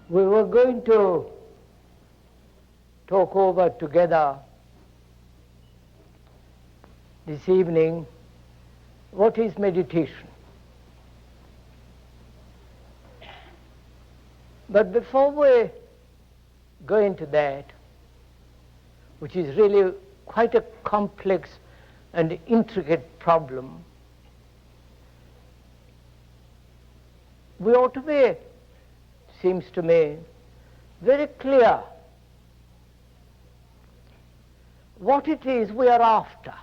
We were going to talk over together this evening what is meditation. But before we go into that, which is really quite a complex and intricate problem, we ought to be, seems to me, very clear what it is we are after.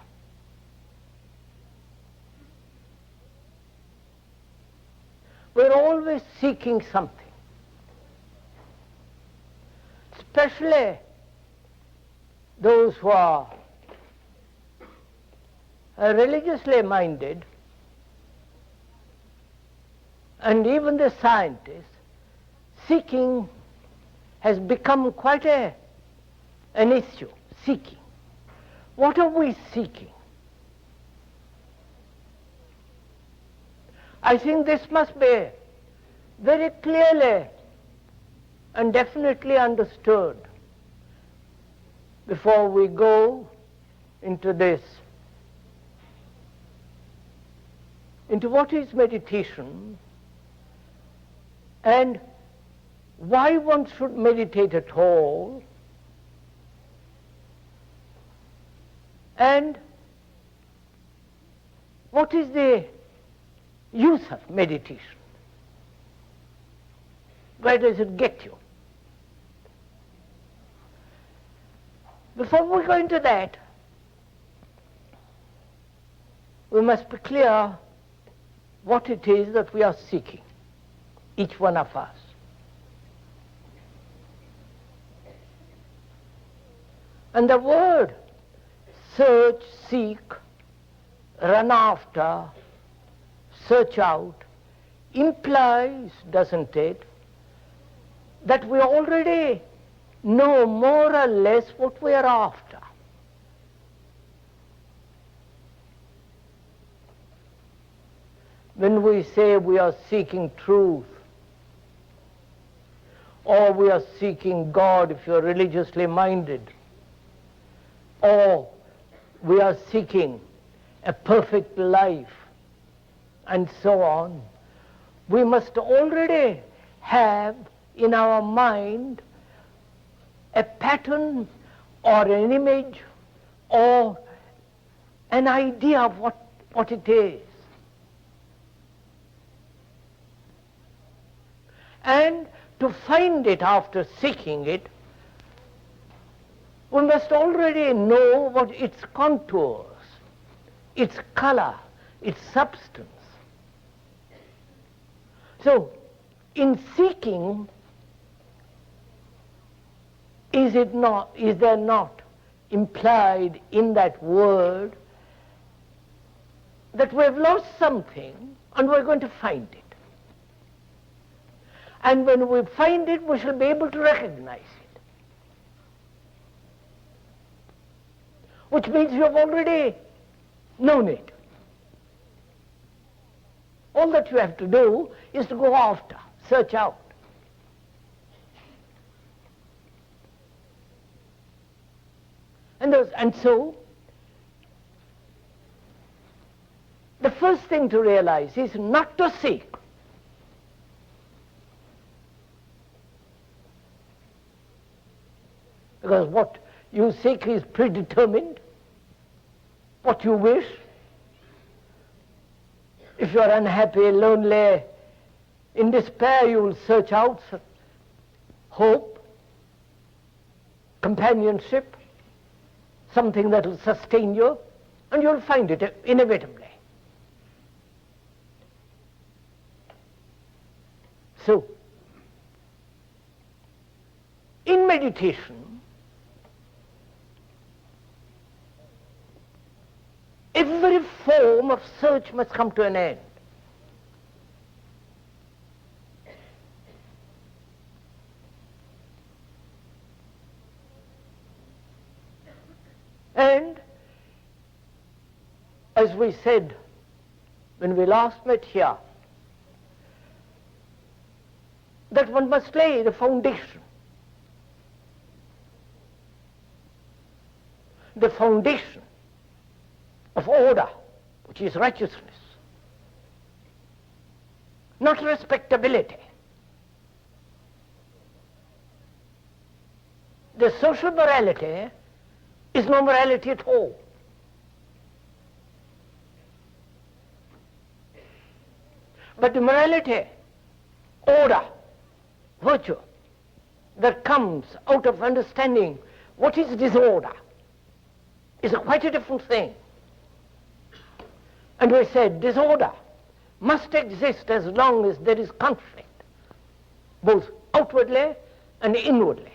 We're always seeking something, especially those who are religiously minded, and even the scientists. Seeking has become quite an issue. Seeking. What are we seeking? I think this must be very clearly and definitely understood before we go into this, into what is meditation and why one should meditate at all, and what is the use of meditation? Where does it get you? Before we go into that, we must be clear what it is that we are seeking, each one of us. And the word search, seek, run after, search out implies, doesn't it, that we already know more or less what we are after. When we say we are seeking truth, or we are seeking God if you are religiously minded, or we are seeking a perfect life, and so on, we must already have in our mind a pattern or an image or an idea of what it is. And to find it after seeking it, we must already know what its contours, its color, its substance. So, in seeking, is there not implied in that word that we have lost something and we're going to find it? And when we find it, we shall be able to recognize it. Which means you have already known it. All that you have to do is to go after, search out. And so, the first thing to realize is not to seek. Because what you seek is predetermined, what you wish. If you are unhappy, lonely, in despair, you will search out hope, companionship, something that will sustain you, and you'll find it inevitably. So, in meditation, every form of search must come to an end. And as we said when we last met here, that one must lay the foundation. The foundation of order, which is righteousness, not respectability. The social morality is no morality at all. But the morality, order, virtue, that comes out of understanding what is disorder is quite a different thing. And we said disorder must exist as long as there is conflict, both outwardly and inwardly.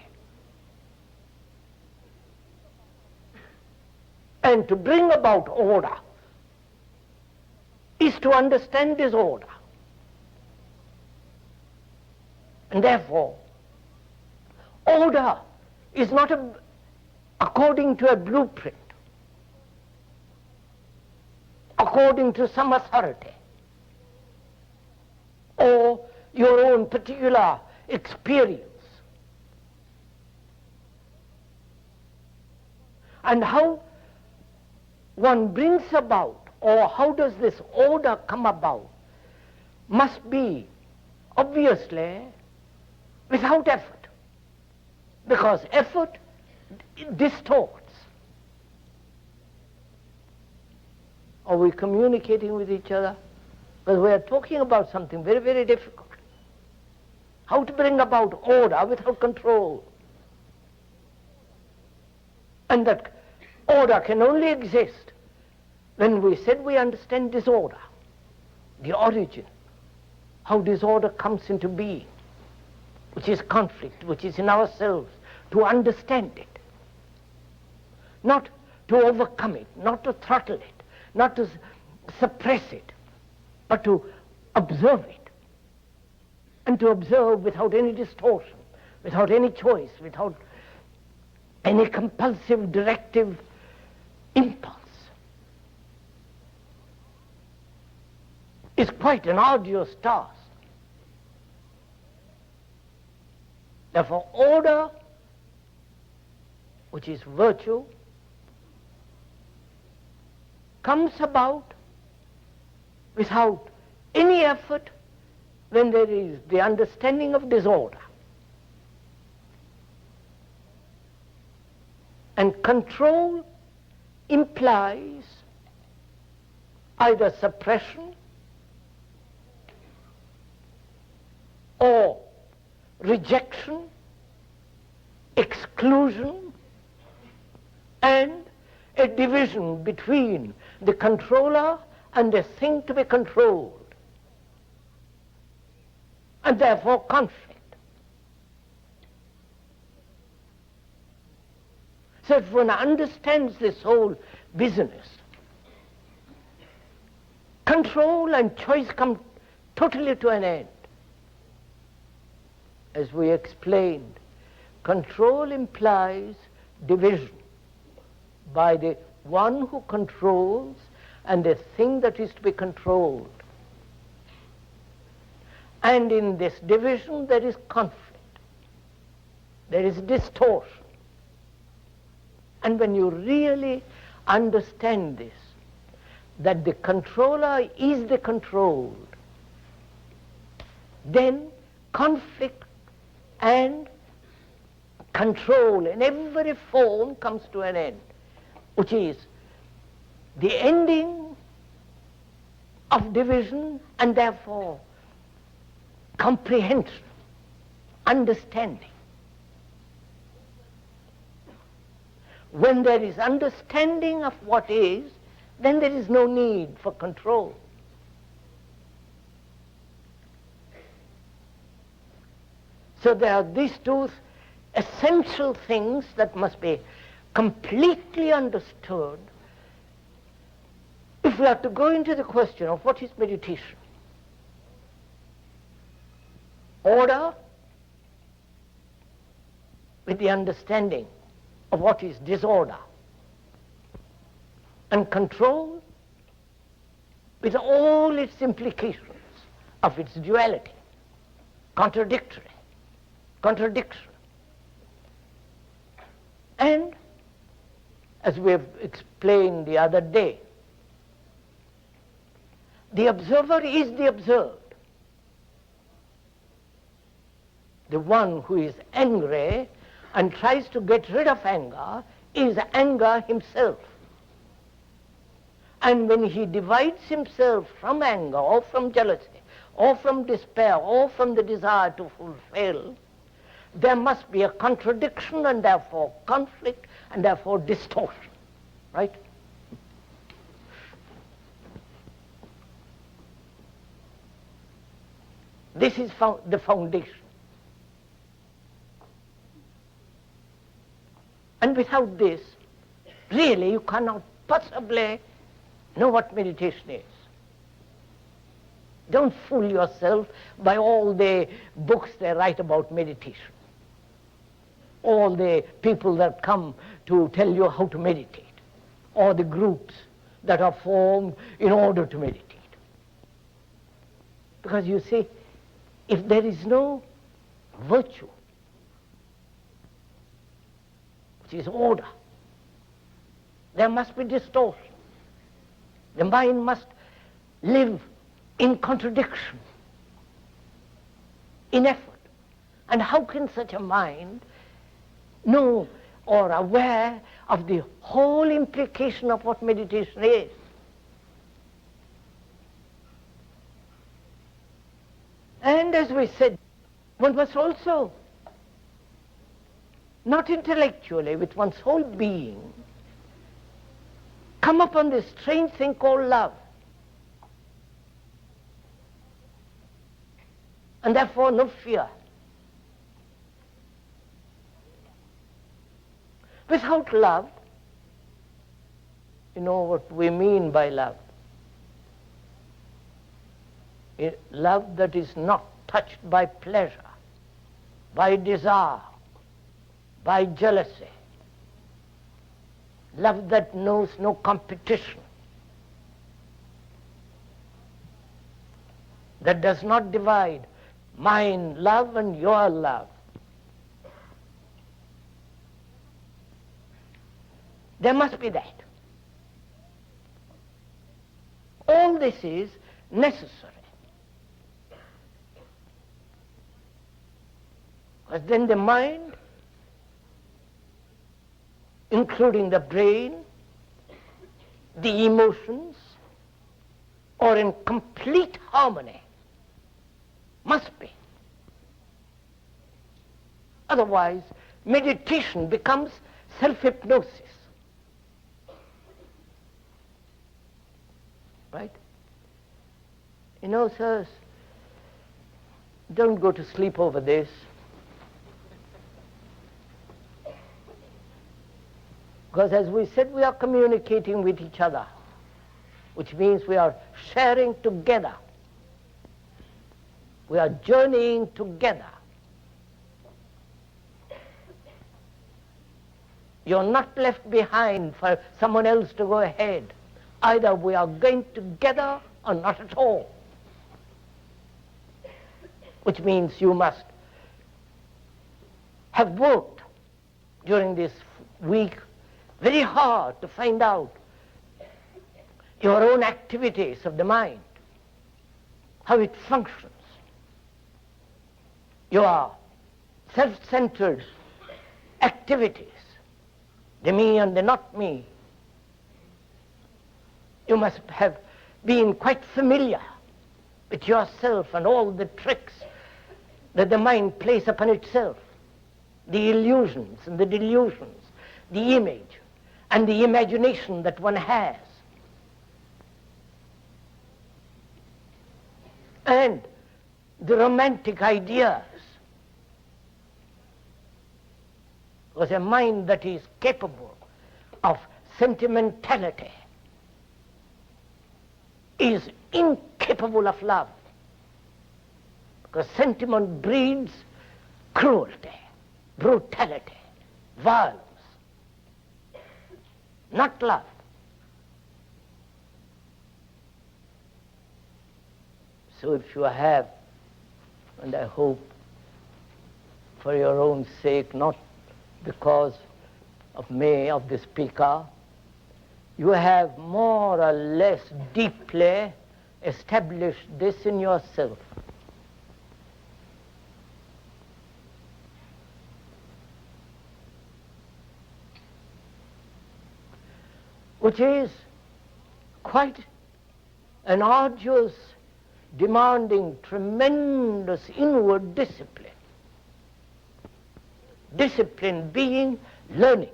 And to bring about order is to understand disorder. And therefore, order is not according to a blueprint, according to some authority, or your own particular experience. And how one brings about, or how does this order come about, must be obviously without effort, because effort distorts. Are we communicating with each other? Because we are talking about something very, very difficult. How to bring about order without control. And that order can only exist when we said we understand disorder, the origin, how disorder comes into being, which is conflict, which is in ourselves, to understand it, not to overcome it, not to throttle it, not to suppress it, but to observe it, and to observe without any distortion, without any choice, without any compulsive directive impulse, is quite an arduous task. Therefore, order, which is virtue, comes about without any effort when there is the understanding of disorder. And control implies either suppression or rejection, exclusion, and a division between the controller and the thing to be controlled, and therefore conflict. So if one understands this whole business, control and choice come totally to an end. As we explained, control implies division by the one who controls and the thing that is to be controlled. And in this division there is conflict, there is distortion. And when you really understand this, that the controller is the controlled, then conflict and control in every form comes to an end, which is the ending of division and therefore comprehension, understanding. When there is understanding of what is, then there is no need for control. So there are these two essential things that must be completely understood if we are to go into the question of what is meditation. Order with the understanding of what is disorder, and control with all its implications of its duality, contradictory. contradiction. And as we have explained the other day, the observer is the observed. The one who is angry and tries to get rid of anger is anger himself. And when he divides himself from anger or from jealousy or from despair or from the desire to fulfill, there must be a contradiction and therefore conflict and therefore distortion, right? This is the foundation. And without this, really you cannot possibly know what meditation is. Don't fool yourself by all the books they write about meditation, all the people that come to tell you how to meditate, or the groups that are formed in order to meditate. Because you see, if there is no virtue, which is order, there must be distortion. The mind must live in contradiction, in effort. And how can such a mind know or aware of the whole implication of what meditation is? And as we said, one must also, not intellectually, with one's whole being, come upon this strange thing called love. And therefore no fear. Without love, you know what we mean by love. Love that is not touched by pleasure, by desire, by jealousy. Love that knows no competition, that does not divide mine love and your love. There must be that. All this is necessary. Because then the mind, including the brain, the emotions, are in complete harmony. Must be. Otherwise, meditation becomes self-hypnosis. Right? You know, sirs, don't go to sleep over this. Because as we said, we are communicating with each other, which means we are sharing together. We are journeying together. You're not left behind for someone else to go ahead. Either we are going together or not at all. Which means you must have worked during this week very hard to find out your own activities of the mind, how it functions, your self-centered activities, the me and the not me. You must have been quite familiar with yourself and all the tricks that the mind plays upon itself, the illusions and the delusions, the image and the imagination that one has. And the romantic ideas. Was a mind that is capable of sentimentality is incapable of love, because sentiment breeds cruelty, brutality, violence, not love. So if you have, and I hope for your own sake, not because of me, of the speaker. You have more or less deeply established this in yourself. Which is quite an arduous, demanding tremendous inward discipline. Discipline being learning.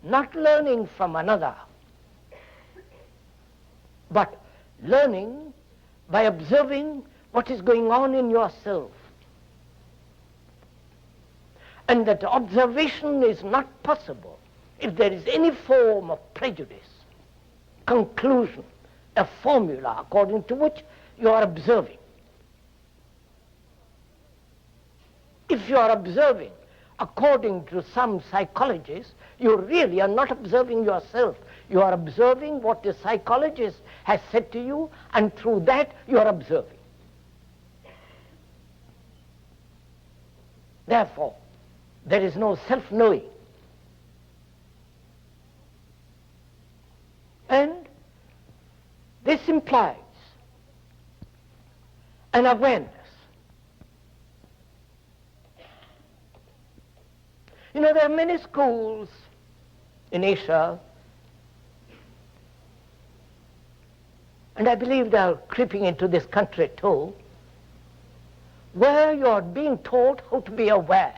Not learning from another, but learning by observing what is going on in yourself. And that observation is not possible if there is any form of prejudice, conclusion, a formula according to which you are observing. If you are observing according to some psychologists, you really are not observing yourself. You are observing what the psychologist has said to you, and through that you are observing. Therefore, there is no self-knowing. And this implies an awareness. You know, there are many schools in Asia, and I believe they are creeping into this country too, where you are being taught how to be aware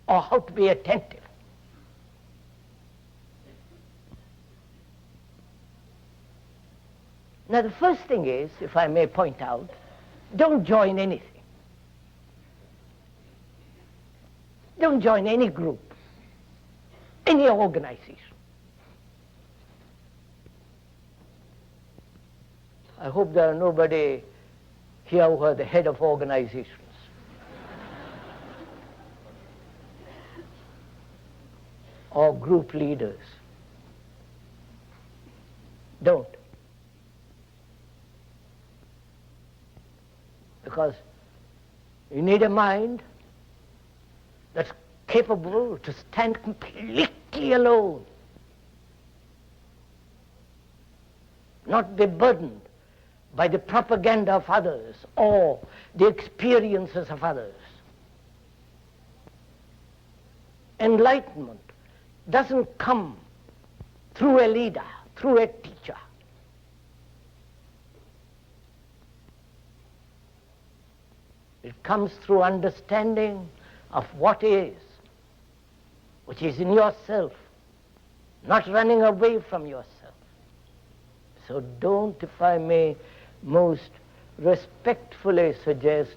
or how to be attentive. Now the first thing is, if I may point out, don't join anything. Don't join any group, any organization. I hope there are nobody here who are the head of organizations. Or group leaders. Don't. Because you need a mind that's capable to stand completely alone, not be burdened by the propaganda of others or the experiences of others. Enlightenment doesn't come through a leader, through a teacher. It comes through understanding of what is, which is in yourself, not running away from yourself. So don't, if I may most respectfully suggest,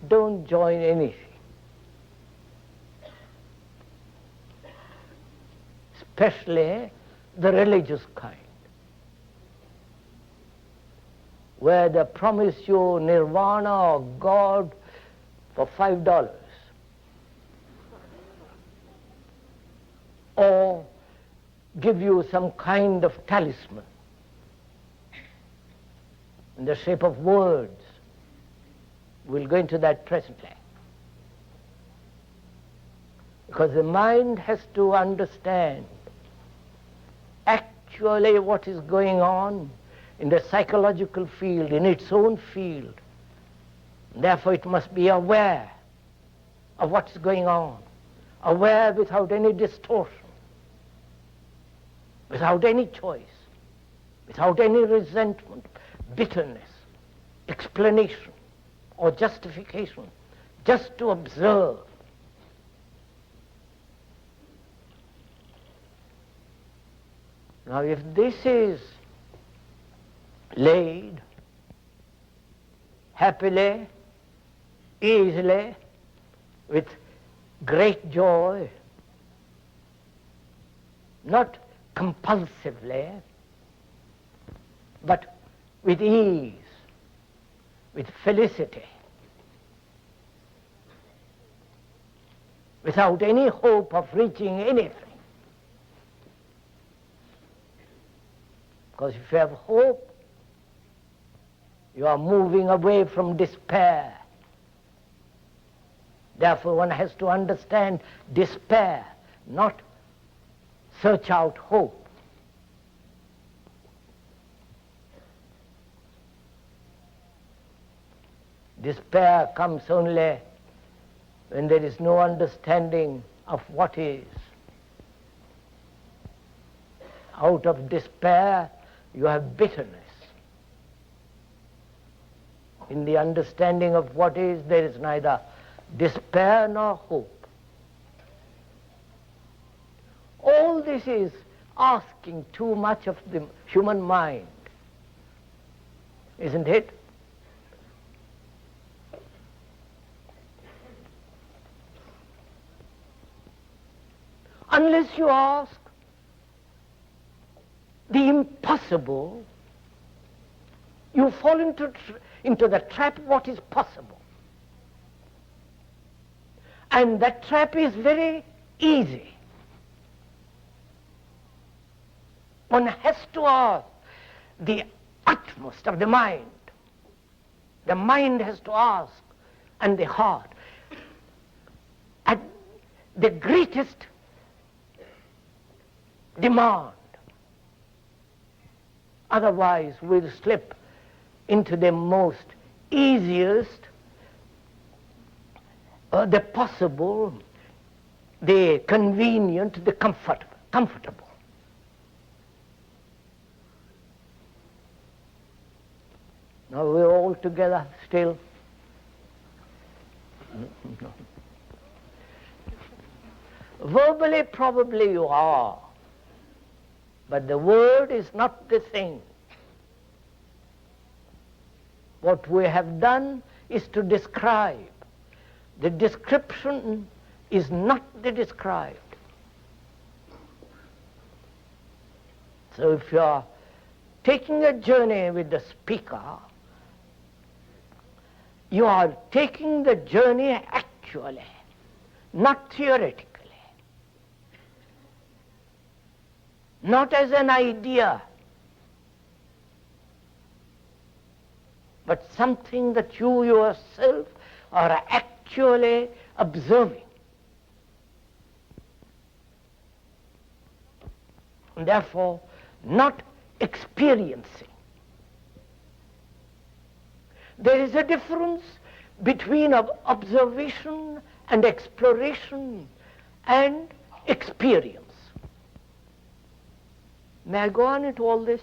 don't join anything. Especially the religious kind, where they promise you nirvana or God for $5, or give you some kind of talisman in the shape of words. We'll go into that presently. Because the mind has to understand actually what is going on in the psychological field, in its own field. Therefore it must be aware of what's going on, aware without any distortion, without any choice, without any resentment, bitterness, explanation, or justification, just to observe. Now, if this is laid happily, easily, with great joy, not compulsively, but with ease, with felicity, without any hope of reaching anything. Because if you have hope, you are moving away from despair Therefore one has to understand despair, not search out hope. Despair comes only when there is no understanding of what is. Out of despair you have bitterness. In the understanding of what is, there is neither despair nor hope. All this is asking too much of the human mind, isn't it? Unless you ask the impossible, you fall into the trap what is possible. And that trap is very easy. One has to ask the utmost of the mind. The mind has to ask, and the heart, at the greatest demand. Otherwise we'll slip into the most easiest, the possible, the convenient, the comfortable. Now we're all together still. No. Verbally probably you are, but the word is not the thing. What we have done is to describe. The description is not the described. So if you are taking a journey with the speaker, you are taking the journey actually, not theoretically, not as an idea, but something that you yourself are actually observing. And therefore, not experiencing. There is a difference between observation and exploration and experience. May I go on into all this?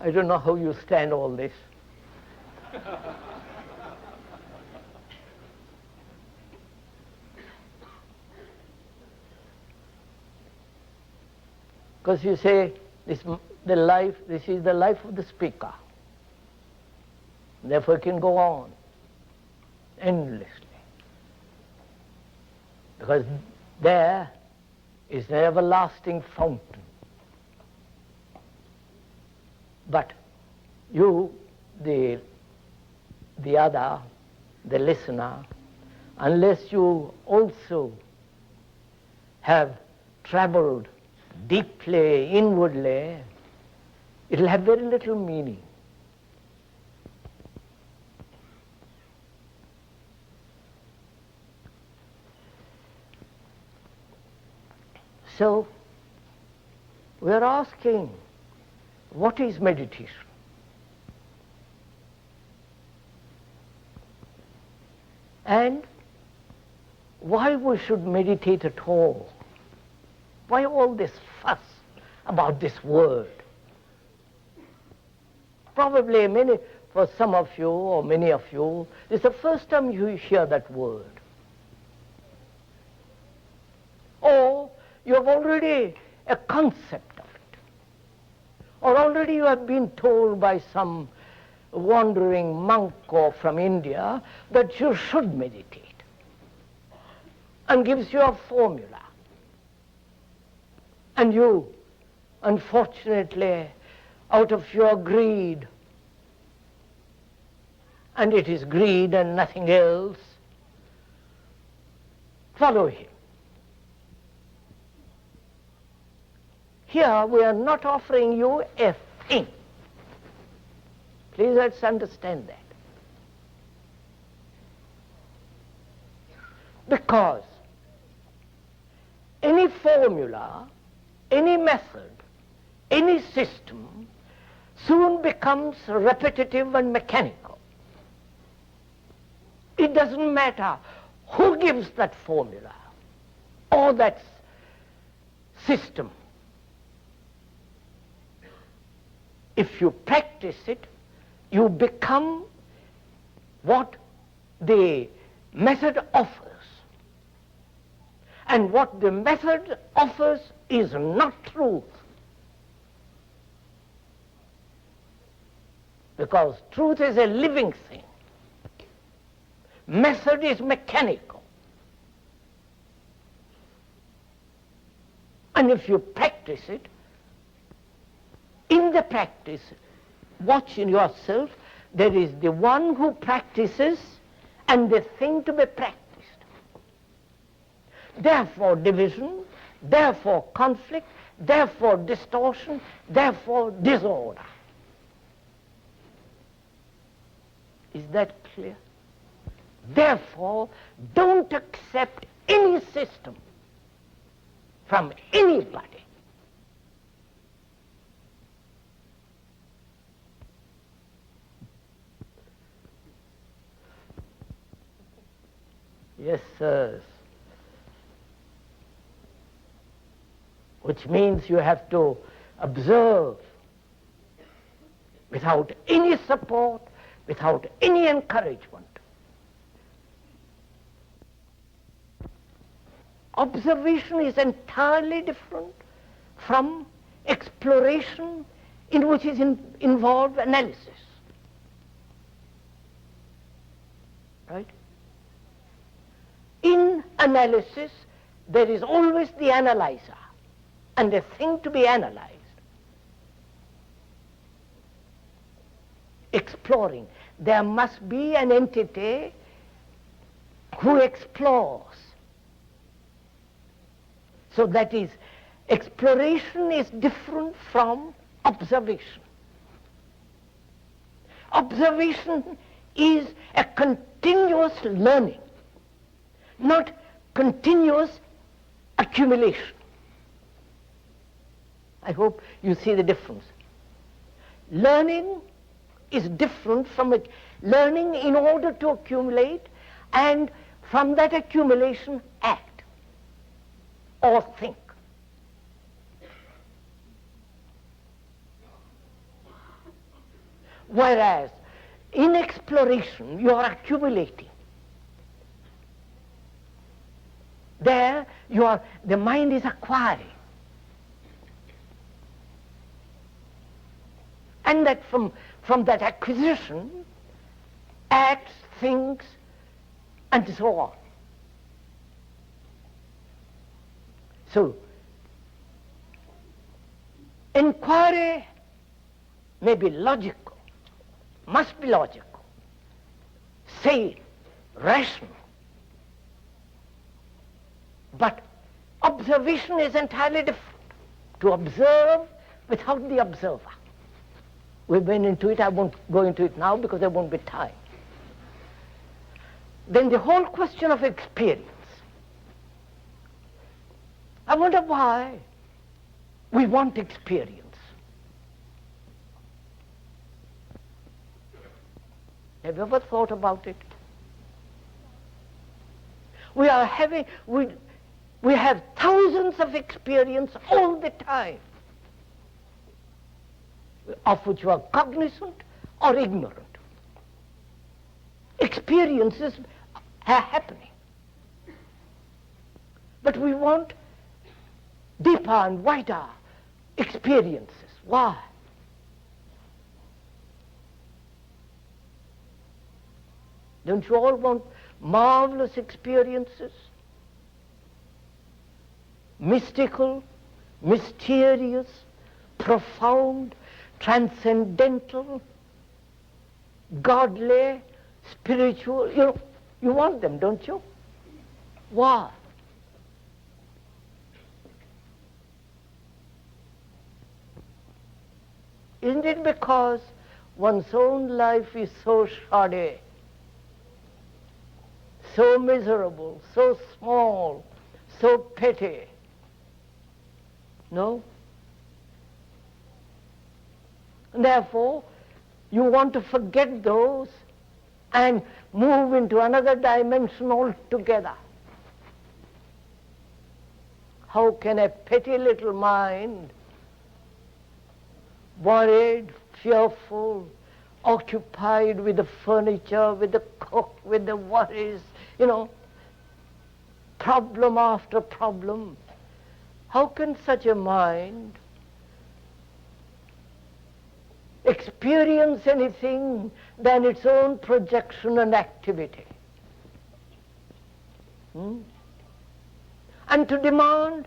I don't know how you stand all this. Because you say, this is the life of the speaker. Therefore it can go on endlessly. Because there is an everlasting fountain. But you, the other, the listener, unless you also have traveled deeply, inwardly, it will have very little meaning. So, we are asking, what is meditation? And why we should meditate at all? Why all this fuss about this word? Probably for some of you or many of you, it's the first time you hear that word. Or you have already a concept of it. Or already you have been told by some wandering monk or from India that you should meditate, and gives you a formula. And you, unfortunately, out of your greed, and it is greed and nothing else, follow him. Here we are not offering you a thing. Please let's understand that. Because any formula, any method, any system soon becomes repetitive and mechanical. It doesn't matter who gives that formula or that system. If you practice it, you become what the method offers. And what the method offers is not truth. Because truth is a living thing. Method is mechanical. And if you practice it, in the practice, watch in yourself, there is the one who practices and the thing to be practiced. Therefore division, therefore conflict, therefore distortion, therefore disorder. Is that clear? Therefore, don't accept any system from anybody. Yes, sirs. Which means you have to observe without any support, without any encouragement. Observation is entirely different from exploration, in which is involved analysis. Right? In analysis, there is always the analyzer and the thing to be analyzed. Exploring, there must be an entity who explores. So that is, exploration is different from observation. Observation is a continuous learning, not continuous accumulation. I hope you see the difference. Learning is different from learning in order to accumulate, and from that accumulation act or think. Whereas in exploration you are accumulating. There the mind is acquiring. And that from that acquisition acts, thinks, and so on. So, inquiry may be logical, must be logical, sane, rational. But observation is entirely different. To observe without the observer. We went into it, I won't go into it now because there won't be time. Then the whole question of experience. I wonder why we want experience. Have you ever thought about it? We have thousands of experience all the time, of which you are cognizant or ignorant. Experiences are happening. But we want deeper and wider experiences. Why? Don't you all want marvelous experiences? Mystical, mysterious, profound, transcendental, godly, spiritual. You want them, don't you? Why? Isn't it because one's own life is so shoddy, so miserable, so small, so petty. No? Therefore, you want to forget those and move into another dimension altogether. How can a petty little mind, worried, fearful, occupied with the furniture, with the cook, with the worries, problem after problem, how can such a mind experience anything than its own projection and activity? And to demand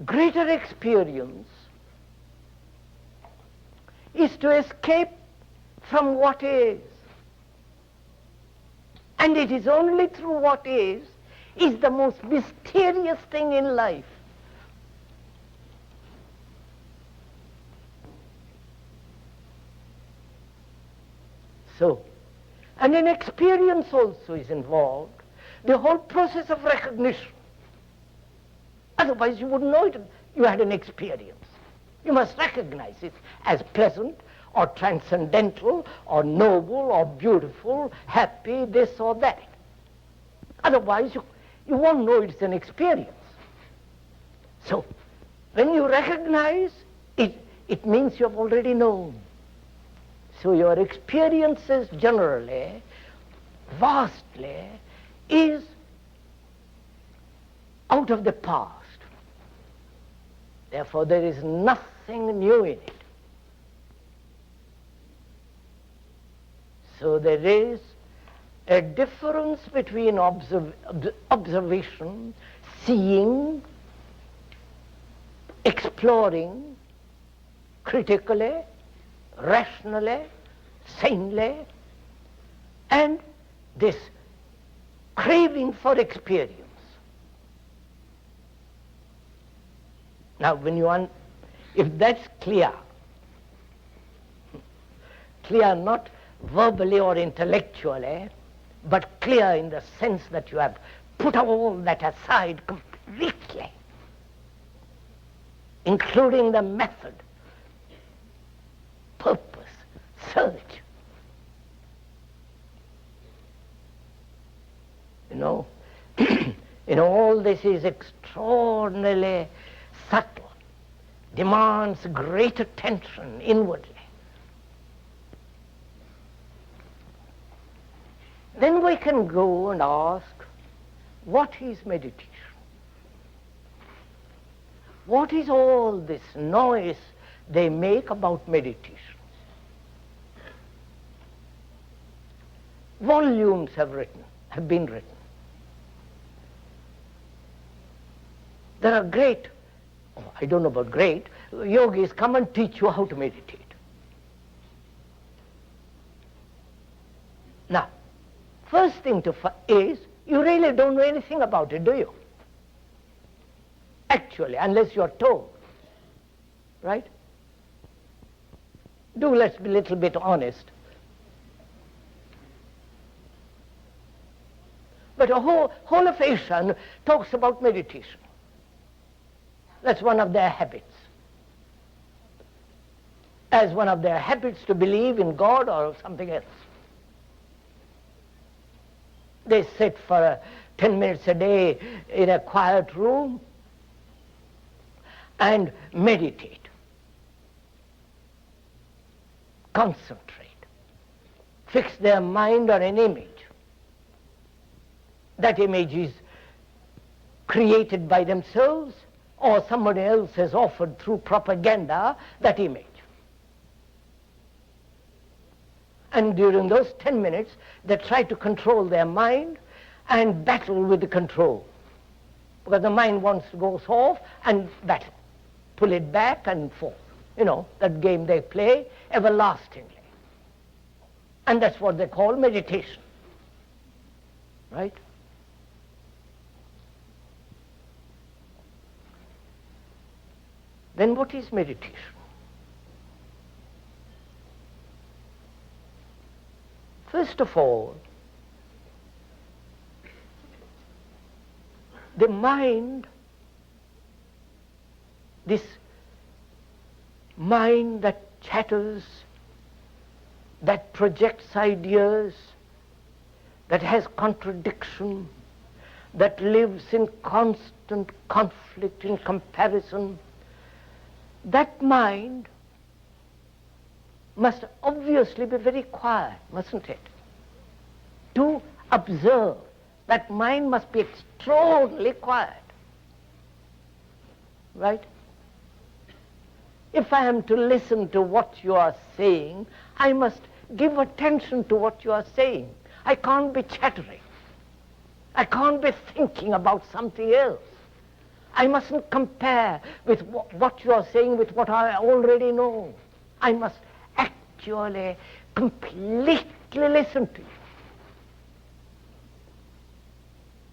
greater experience is to escape from what is. And it is only through what is the most mysterious thing in life. So, and an experience also is involved, the whole process of recognition. Otherwise you wouldn't know it, you had an experience. You must recognize it as pleasant or transcendental or noble or beautiful, happy, this or that. Otherwise you won't know it's an experience. So when you recognize it, it means you have already known. So your experiences generally, vastly, is out of the past. Therefore there is nothing new in it. So there is a difference between observation, seeing, exploring, critically, rationally, sanely, and this craving for experience. Now if that's clear not verbally or intellectually, but clear in the sense that you have put all that aside completely, including the method, purpose, search. All this is extraordinarily subtle, demands great attention inwardly. Then we can go and ask, what is meditation? What is all this noise they make about meditation? Volumes have been written. There are great, I don't know about great, yogis come and teach you how to meditate. Now, first thing is, you really don't know anything about it, do you? Actually, unless you're told, right? Let's be a little bit honest. But a whole of Asia talks about meditation. That's one of their habits. As one of their habits to believe in God or something else. They sit for 10 minutes a day in a quiet room and meditate, concentrate, fix their mind on an image. That image is created by themselves, or somebody else has offered through propaganda that image. And during those 10 minutes, they try to control their mind and battle with the control. Because the mind wants to go off and battle, pull it back and forth. That game they play everlastingly. And that's what they call meditation. Right? Then what is meditation? First of all, the mind, this mind that chatters, that projects ideas, that has contradiction, that lives in constant conflict, in comparison, that mind must obviously be very quiet, mustn't it? To observe, that mind must be extraordinarily quiet. Right? If I am to listen to what you are saying, I must give attention to what you are saying. I can't be chattering. I can't be thinking about something else. I mustn't compare with what you are saying with what I already know. I must actually completely listen to you.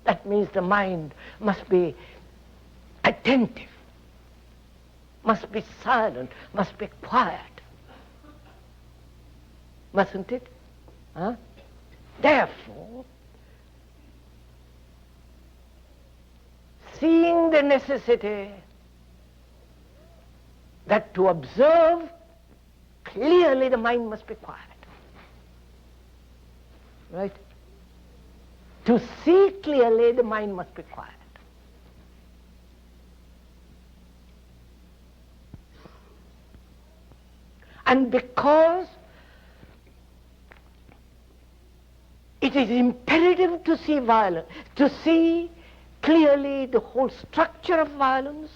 That means the mind must be attentive, must be silent, must be quiet. Mustn't it? Huh? Therefore, seeing the necessity that to observe clearly the mind must be quiet. Right? To see clearly the mind must be quiet. And because it is imperative to see violence, to see clearly the whole structure of violence,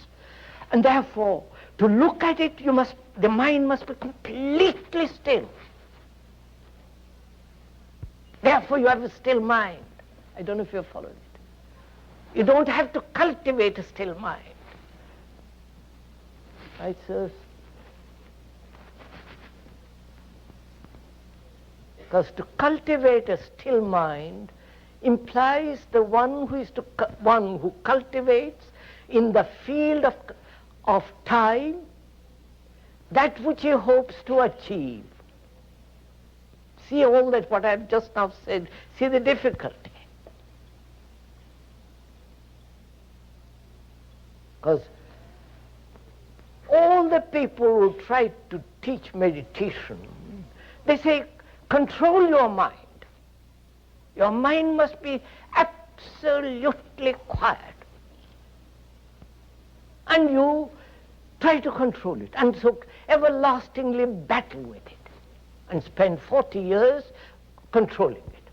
and therefore to look at it, the mind must be completely still. Therefore you have a still mind. I don't know if you're following it. You don't have to cultivate a still mind. Right, sirs? Because to cultivate a still mind implies the one who cultivates in the field of time that which he hopes to achieve. See all that what I have just now said. See the difficulty. Because all the people who try to teach meditation, they say, control your mind. Your mind must be absolutely quiet. And you try to control it, and so everlastingly battle with it, and spend 40 years controlling it,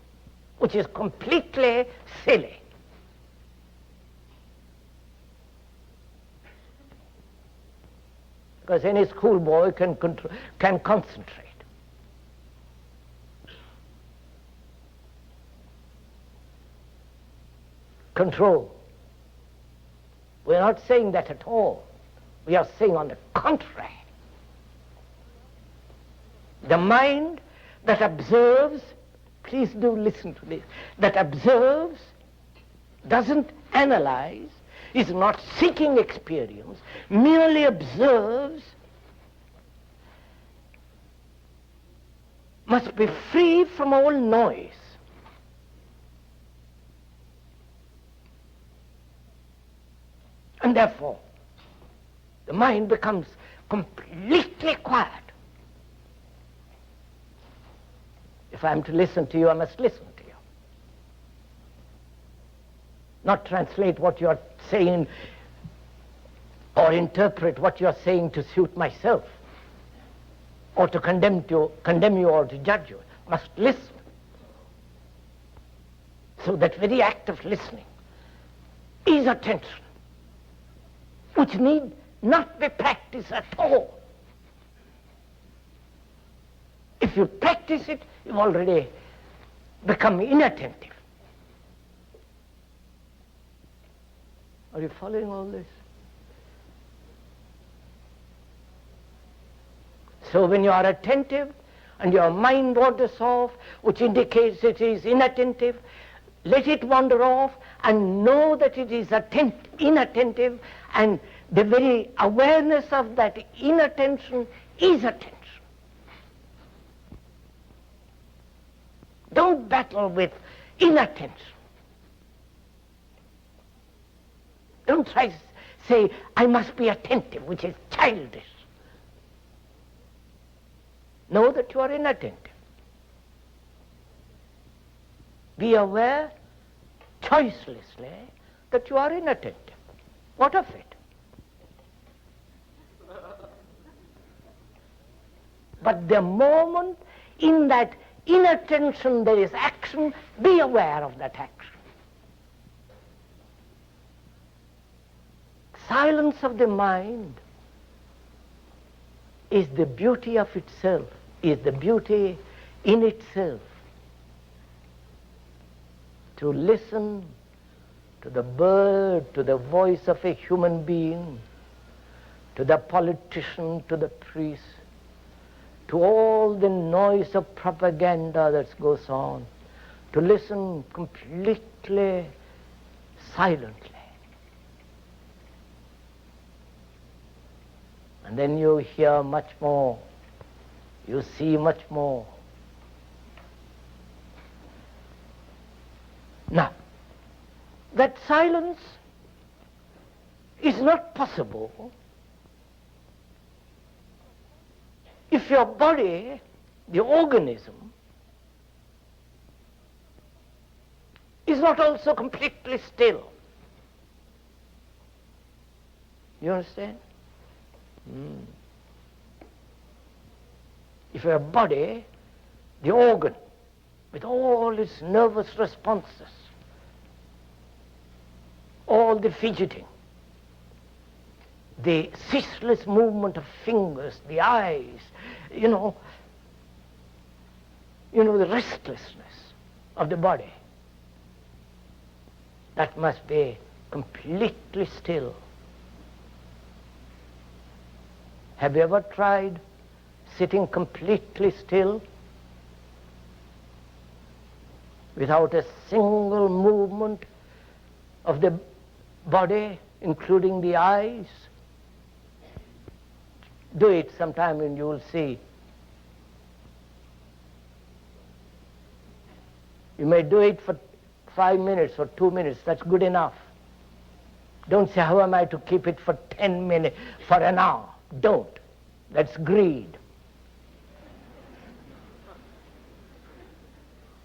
which is completely silly. Because any schoolboy can concentrate. Control. We are not saying that at all. We are saying on the contrary. The mind that observes, please do listen to this, that observes, doesn't analyze, is not seeking experience, merely observes, must be free from all noise. And therefore, the mind becomes completely quiet. If I am to listen to you, I must listen to you. Not translate what you are saying or interpret what you are saying to suit myself or to condemn you or to judge you. I must listen. So that very act of listening is attention, which need not be practiced at all. If you practice it, you've already become inattentive. Are you following all this? So when you are attentive and your mind wanders off, which indicates it is inattentive, let it wander off and know that it is inattentive, and the very awareness of that inattention is attention. Don't battle with inattention. Don't try to say, I must be attentive, which is childish. Know that you are inattentive. Be aware, choicelessly, that you are inattentive. What of it? But the moment in that inattention there is action, be aware of that action. Silence of the mind is the beauty of itself, is the beauty in itself. To listen to the bird, to the voice of a human being, to the politician, to the priest, to all the noise of propaganda that goes on, to listen completely silently. And then you hear much more, you see much more. Now, that silence is not possible if your body, the organism, is not also completely still. You understand? If your body, the organ, with all its nervous responses, all the fidgeting, the ceaseless movement of fingers, the eyes, the restlessness of the body, that must be completely still. Have you ever tried sitting completely still without a single movement of the body, including the eyes? Do it sometime and you will see. You may do it for 5 minutes or 2 minutes, that's good enough. Don't say, how am I to keep it for 10 minutes, for an hour? Don't. That's greed.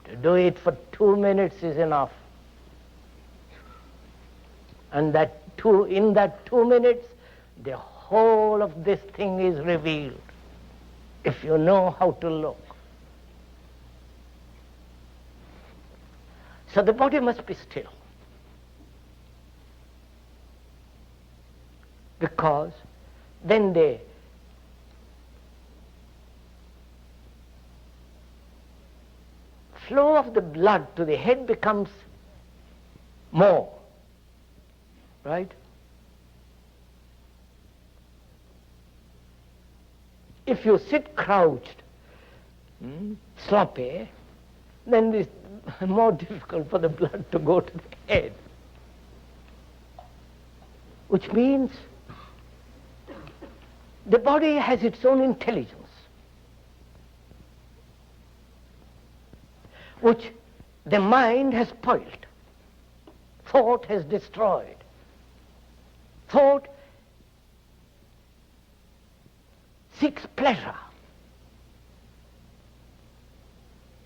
To do it for 2 minutes is enough. And in that 2 minutes, the whole of this thing is revealed, if you know how to look. So the body must be still. Because then the flow of the blood to the head becomes more, right? If you sit crouched, sloppy, then it's more difficult for the blood to go to the head. Which means the body has its own intelligence, which the mind has spoiled. Thought has destroyed. Thought seeks pleasure.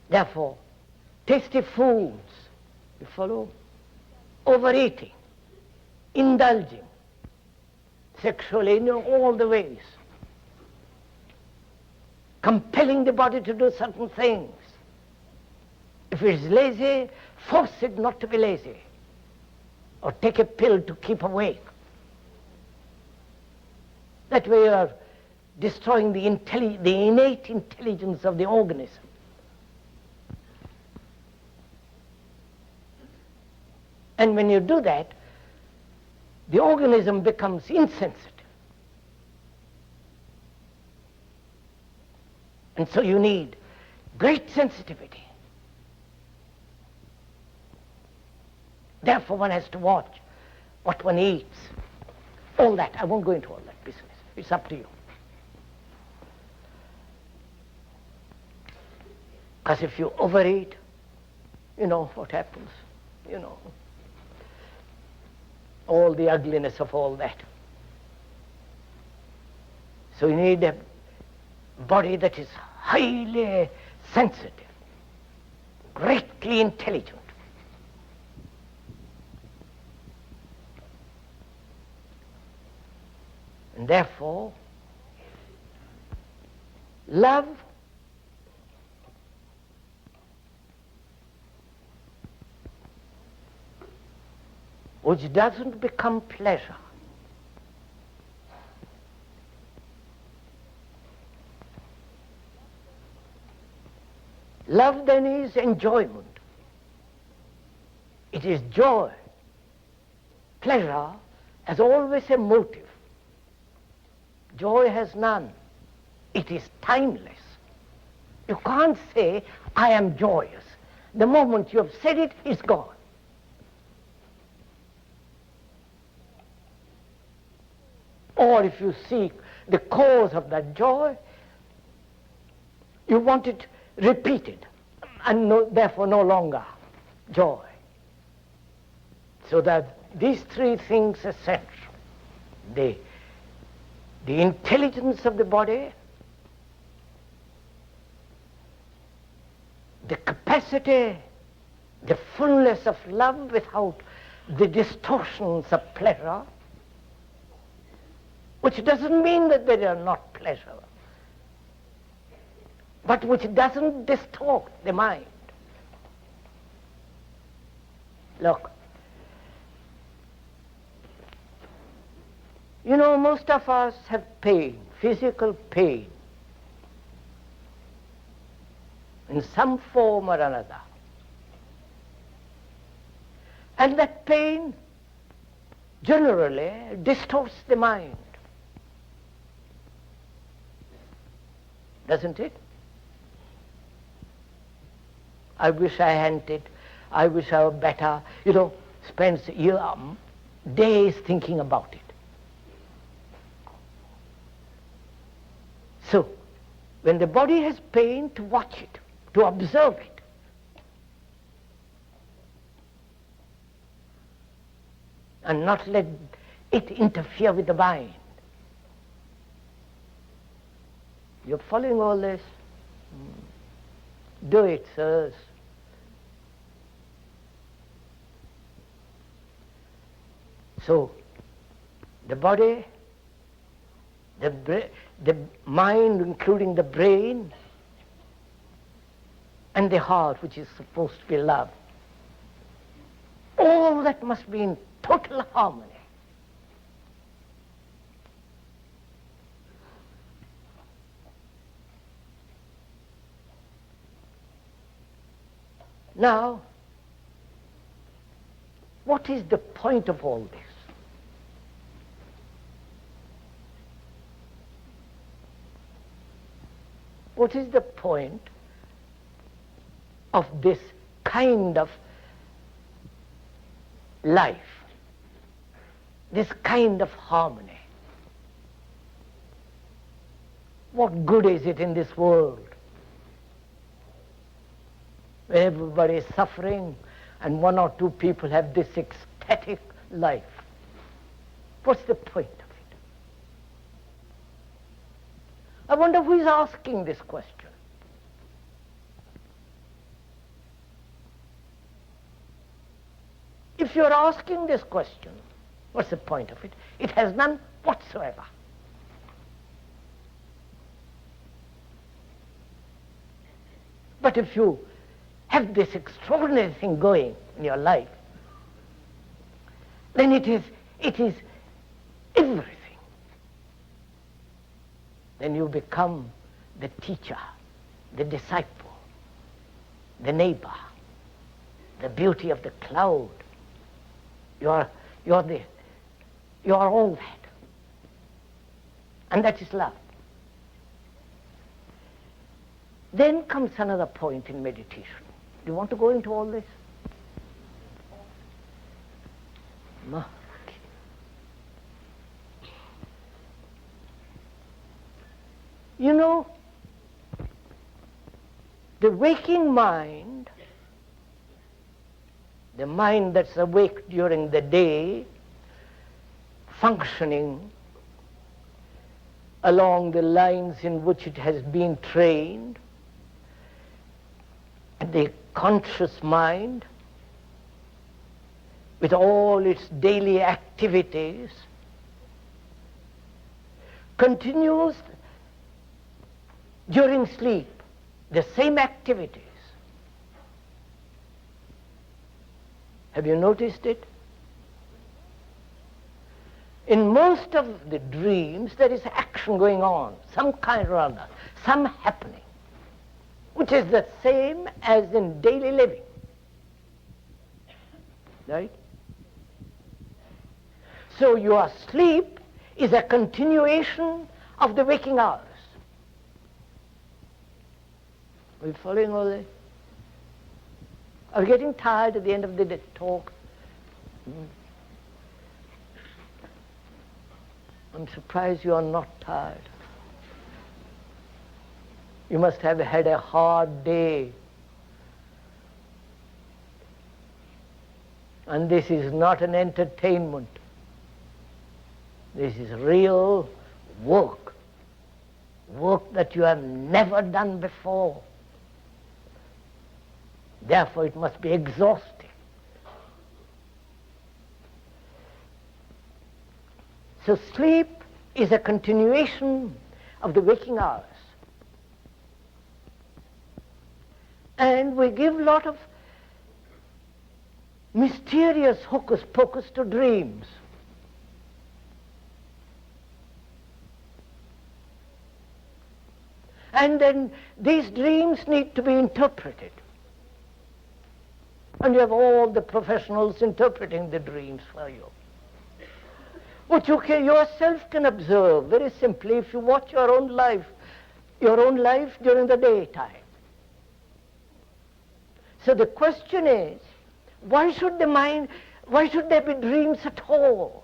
Therefore, tasty foods, you follow, overeating, indulging, sexually in all the ways, compelling the body to do certain things. If it is lazy, force it not to be lazy, or take a pill to keep awake. That way you are destroying the innate intelligence of the organism. And when you do that, the organism becomes insensitive. And so you need great sensitivity. Therefore one has to watch what one eats. All that, I won't go into all that business. It's up to you. Because if you overeat, you know what happens, you know, all the ugliness of all that. So you need a body that is highly sensitive, greatly intelligent. And therefore, love which doesn't become pleasure love then is enjoyment. It is joy. Pleasure has always a motive. Joy has none. It is timeless. You can't say, I am joyous. The moment you have said it, it's gone. Or if you seek the cause of that joy, you want it repeated, and therefore no longer joy. So that these three things are essential. The intelligence of the body, the capacity, the fullness of love without the distortions of pleasure, which doesn't mean that there are not pleasure, but which doesn't distort the mind. Look, you know, most of us have pain, physical pain, in some form or another. And that pain generally distorts the mind, doesn't it? I wish I hadn't it. I wish I were better. You know, spends days thinking about it. So, when the body has pain, to watch it, to observe it. And not let it interfere with the mind. You're following all this? Do it, sirs. So, the body, the mind, including the brain, and the heart, which is supposed to be love, all that must be in total harmony. Now, what is the point of all this? What is the point of this kind of life, this kind of harmony? What good is it in this world where everybody is suffering and one or two people have this ecstatic life? What's the point of it? I wonder who is asking this question. If you're asking this question, what's the point of it? It has none whatsoever. But if you have this extraordinary thing going in your life, then it is everything. Then you become the teacher, the disciple, the neighbor, the beauty of the cloud. You're all that. And that is love. Then comes another point in meditation. Do you want to go into all this? No. You know, the waking mind the mind that's awake during the day, functioning along the lines in which it has been trained, the conscious mind, with all its daily activities, continues during sleep the same activities. Have you noticed it? In most of the dreams there is action going on, some kind or other, some happening, which is the same as in daily living. Right? So your sleep is a continuation of the waking hours. Are you following all this? Are you getting tired at the end of the talk? I'm surprised you are not tired. You must have had a hard day. And this is not an entertainment. This is real work. Work that you have never done before. Therefore it must be exhausting. So sleep is a continuation of the waking hours. And we give a lot of mysterious hocus pocus to dreams. And then these dreams need to be interpreted. And you have all the professionals interpreting the dreams for you. What you yourself can observe very simply if you watch your own life during the daytime. So the question is, why should there be dreams at all?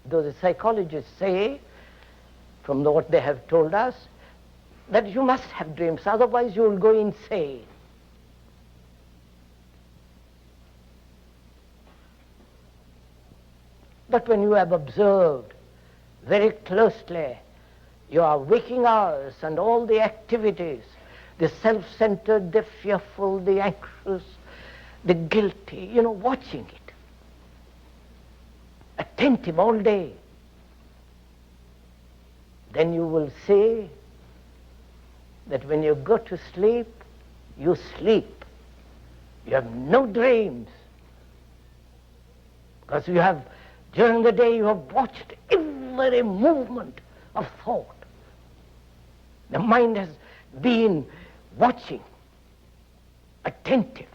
Though the psychologists say, from what they have told us, that you must have dreams, otherwise you will go insane. But when you have observed very closely your waking hours and all the activities, the self-centered, the fearful, the anxious, the guilty, watching it, attentive all day, then you will see that when you go to sleep, you sleep. You have no dreams. Because during the day you have watched every movement of thought. The mind has been watching, attentive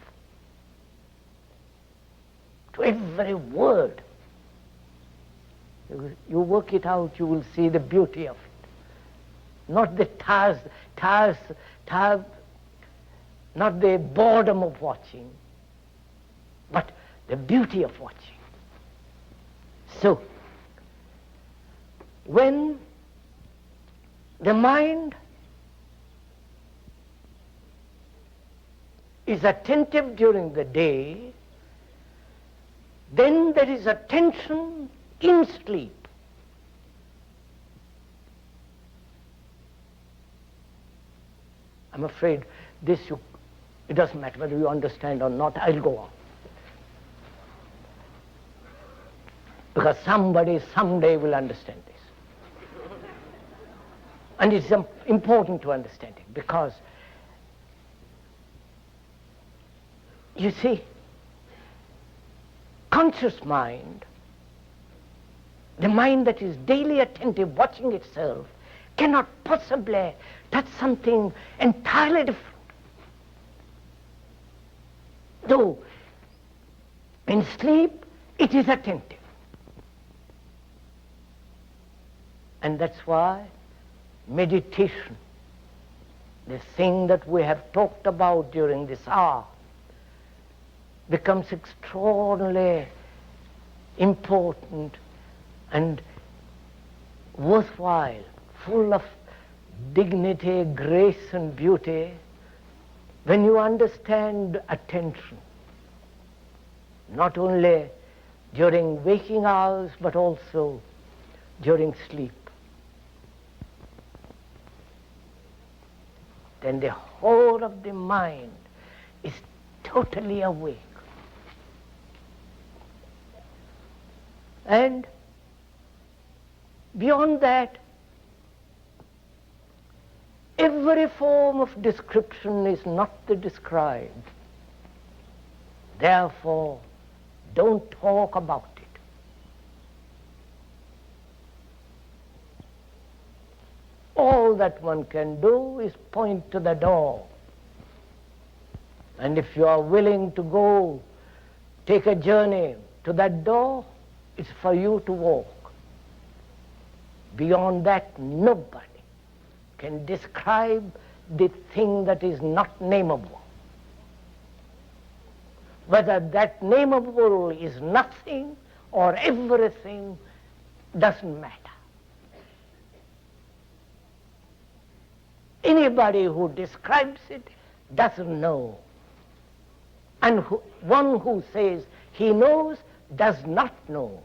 to every word. You work it out, you will see the beauty of it. Not the not the boredom of watching, but the beauty of watching. So, when the mind is attentive during the day, then there is attention in sleep. I'm afraid it doesn't matter whether you understand or not, I'll go on. Because somebody someday will understand this. And it's important to understand it, because you see, conscious mind, the mind that is daily attentive, watching itself, cannot possibly touch something entirely different. Though in sleep it is attentive. And that's why meditation, the thing that we have talked about during this hour, becomes extraordinarily important and worthwhile, full of dignity, grace and beauty, when you understand attention, not only during waking hours but also during sleep, then the whole of the mind is totally awake. And beyond that, every form of description is not the described. Therefore, don't talk about it. All that one can do is point to the door. And if you are willing to go, take a journey to that door, it's for you to walk. Beyond that, nobody can describe the thing that is not nameable. Whether that nameable is nothing or everything doesn't matter. Anybody who describes it doesn't know. And one who says he knows does not know.